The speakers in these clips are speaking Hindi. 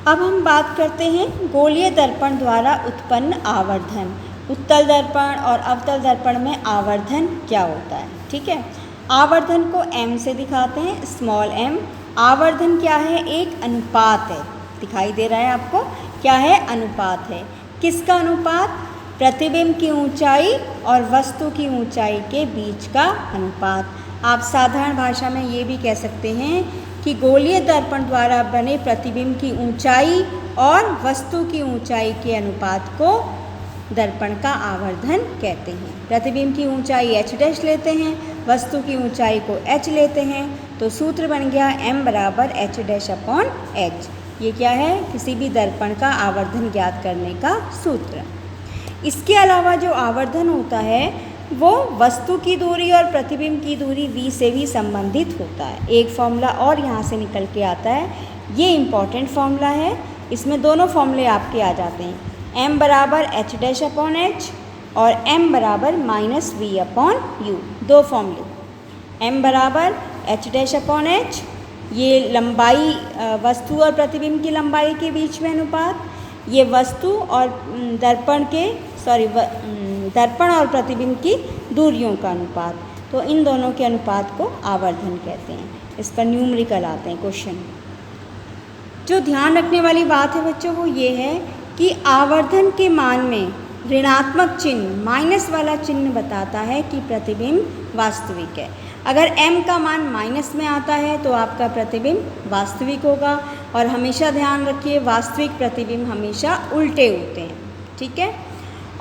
अब हम बात करते हैं गोलीय दर्पण द्वारा उत्पन्न आवर्धन। उत्तल दर्पण और अवतल दर्पण में आवर्धन क्या होता है, ठीक है। आवर्धन को m से दिखाते हैं, स्मॉल m। आवर्धन क्या है, एक अनुपात है, दिखाई दे रहा है आपको, क्या है, अनुपात है। किसका अनुपात, प्रतिबिंब की ऊंचाई और वस्तु की ऊंचाई के बीच का अनुपात। आप साधारण भाषा में ये भी कह सकते हैं कि गोलीय दर्पण द्वारा बने प्रतिबिंब की ऊंचाई और वस्तु की ऊंचाई के अनुपात को दर्पण का आवर्धन कहते हैं। प्रतिबिंब की ऊंचाई h' लेते हैं, वस्तु की ऊंचाई को h लेते हैं, तो सूत्र बन गया m बराबर h'/h। ये क्या है, किसी भी दर्पण का आवर्धन ज्ञात करने का सूत्र। इसके अलावा जो आवर्धन होता है वो वस्तु की दूरी और प्रतिबिंब की दूरी v से भी संबंधित होता है। एक फॉर्मूला और यहाँ से निकल के आता है, ये इम्पॉर्टेंट फॉर्मूला है, इसमें दोनों फॉर्मूले आपके आ जाते हैं, m बराबर h'/h और m बराबर -v/u। दो फॉर्मूले, m बराबर h'/h, ये लंबाई वस्तु और प्रतिबिंब की लंबाई के बीच में अनुपात, ये वस्तु और दर्पण और प्रतिबिंब की दूरियों का अनुपात, तो इन दोनों के अनुपात को आवर्धन कहते हैं। इस पर न्यूमेरिकल आते हैं क्वेश्चन। जो ध्यान रखने वाली बात है बच्चों वो ये है कि आवर्धन के मान में ऋणात्मक चिन्ह, माइनस वाला चिन्ह बताता है कि प्रतिबिंब वास्तविक है। अगर m का मान माइनस में आता है तो आपका प्रतिबिंब वास्तविक होगा, और हमेशा ध्यान रखिए वास्तविक प्रतिबिंब हमेशा उल्टे होते हैं, ठीक है।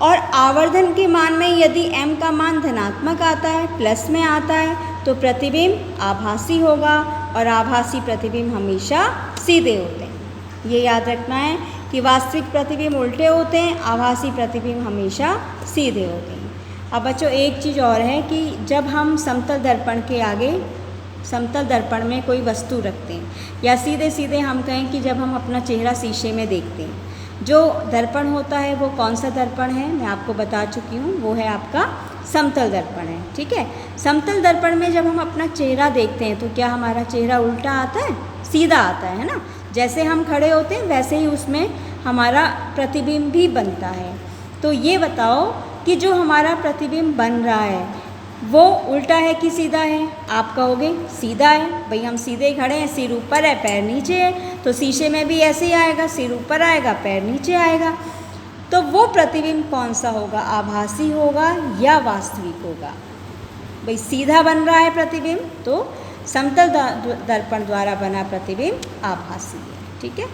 और आवर्धन के मान में यदि m का मान धनात्मक आता है, प्लस में आता है, तो प्रतिबिंब आभासी होगा, और आभासी प्रतिबिंब हमेशा सीधे होते हैं। ये याद रखना है कि वास्तविक प्रतिबिंब उल्टे होते हैं, आभासी प्रतिबिंब हमेशा सीधे होते हैं। अब बच्चों एक चीज़ और है कि जब हम समतल दर्पण के आगे, समतल दर्पण में कोई वस्तु रखते हैं, या सीधे सीधे हम कहें कि जब हम अपना चेहरा शीशे में देखते हैं, जो दर्पण होता है वो कौन सा दर्पण है, मैं आपको बता चुकी हूँ, वो है आपका समतल दर्पण है, ठीक है। समतल दर्पण में जब हम अपना चेहरा देखते हैं तो क्या हमारा चेहरा उल्टा आता है, सीधा आता है ना। जैसे हम खड़े होते हैं वैसे ही उसमें हमारा प्रतिबिंब भी बनता है। तो ये बताओ कि जो हमारा प्रतिबिंब बन रहा है वो उल्टा है कि सीधा है। आप कहोगे सीधा है, भाई हम सीधे खड़े हैं, सिर ऊपर है पैर नीचे है, तो शीशे में भी ऐसे ही आएगा, सिर ऊपर आएगा पैर नीचे आएगा। तो वो प्रतिबिंब कौन सा होगा, आभासी होगा या वास्तविक होगा। भाई सीधा बन रहा है प्रतिबिंब तो समतल दर्पण द्वारा बना प्रतिबिंब आभासी है, ठीक है।